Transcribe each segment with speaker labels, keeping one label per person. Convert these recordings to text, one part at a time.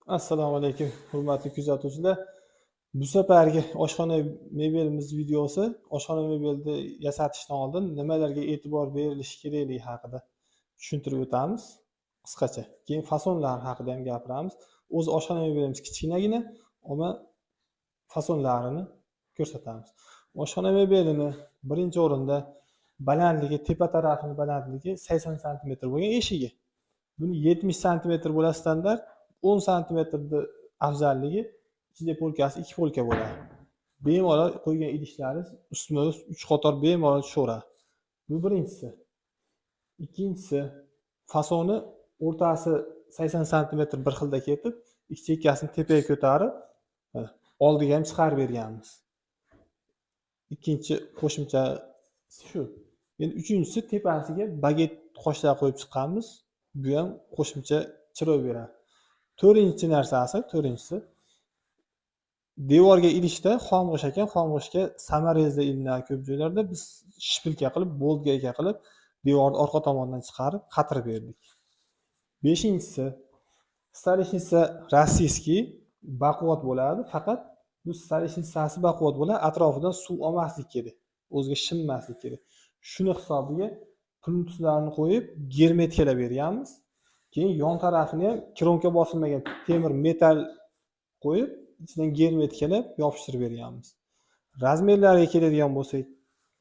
Speaker 1: Assalomu alaykum, hurmatli kuzatuvchilar. Bu safargi oshxona mebelimiz videosi oshxona mebelni yasatishdan oldin nimalarga e'tibor berilishi kerakligi haqida tushuntirib o'tamiz qisqacha. Keyin fasonlar haqida ham gapiramiz. O'zi oshxona mebelimiz kichkinagina, ammo fasonlarini ko'rsatamiz. Oshxona mebelini birinchi o'rinda balandligi, tepa tarafini balandligi 80 sm bo'lgan eshigi. Buni 70 sm bo'ladi standart, 10 sm afzalligi ichida polkasi 2 polka bo'ladi. Bemalol qo'ygan idishlaringiz ustma-ust 3 qator bemalol tushaveradi. Bu birinchisi. Ikkinchisi, fasoni o'rtasi 80 sm bir xilda ketib, ikki chekkasini tepaga ko'tarib, oldiga ham chiqarib berganmiz. Ikkinchi qo'shimcha shu. Endi uchinchisi, tepasiga baget qoshlar qo'yib chiqqanmiz. Bu ham qo'shimcha chiroy beradi. To'rtinchisi, devorga ilishda xom g'ish ekan, xom g'ishga samarezda ilinadi ko'p joylarda. Biz shpilka qilib, boltga ega qilib, devorni orqa tomonidan chiqarib, qatirib berdik. Beshinchisi, stolishnica rossiyskiy baquvvat bo'ladi, faqat bu stolishnicasi baquvvat bo'ladi, atrofidan suv olmaslik kerak, o'ziga shimmaslik kerak. Shuni hisobiga pluntuslarni qo'yib, germetikalar berganmiz. Keyin yon tarafini ham kronka bosilmagan temir metal qo'yib, ichidan germetikalab yopishtirib berganmiz. Razmerlariga keladigan bo'lsak,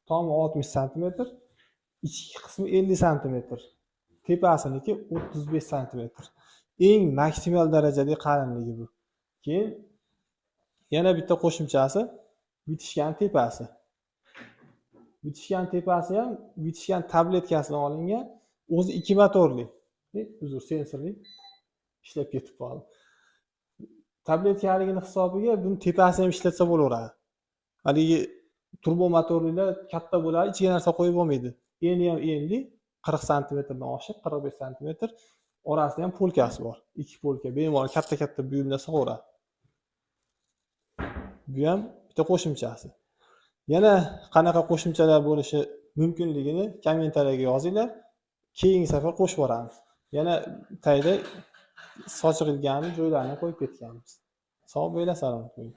Speaker 1: tomi 60 sm, ichki qismi 50 sm, tepasiniki 35 sm. Eng maksimal darajadagi qalinligi bu. Keyin yana bitta qo'shimchasi bitishgan tepasi. Bitishgan tepasi ham bitishgan tabletkasidan olingan, o'zi 2 motorli. Sensorli ishlab ketib qoldi. Tabletkaligini hisobiga buni tepasi ham ishlatsa bo'laveradi. Haligi turbo motorlilar katta bo'ladi, ichiga narsa qo'yib olmaydi. Endi ham 40 sm dan oshiq, 45 sm. Orasida ham polkasi bor. 2 polka bemalol katta buyumlar sig'averadi. Bu ham bitta qo'shimchasi. Yana qanaqa qo'shimchalar bo'lishi mumkinligini kommentariyaga yozinglar. Keyingi safar qo'shib boramiz. Yana tayda sochiq ilgani joylarini qo'yib ketganmiz. Sog' bo'linglar, salomat bo'ling.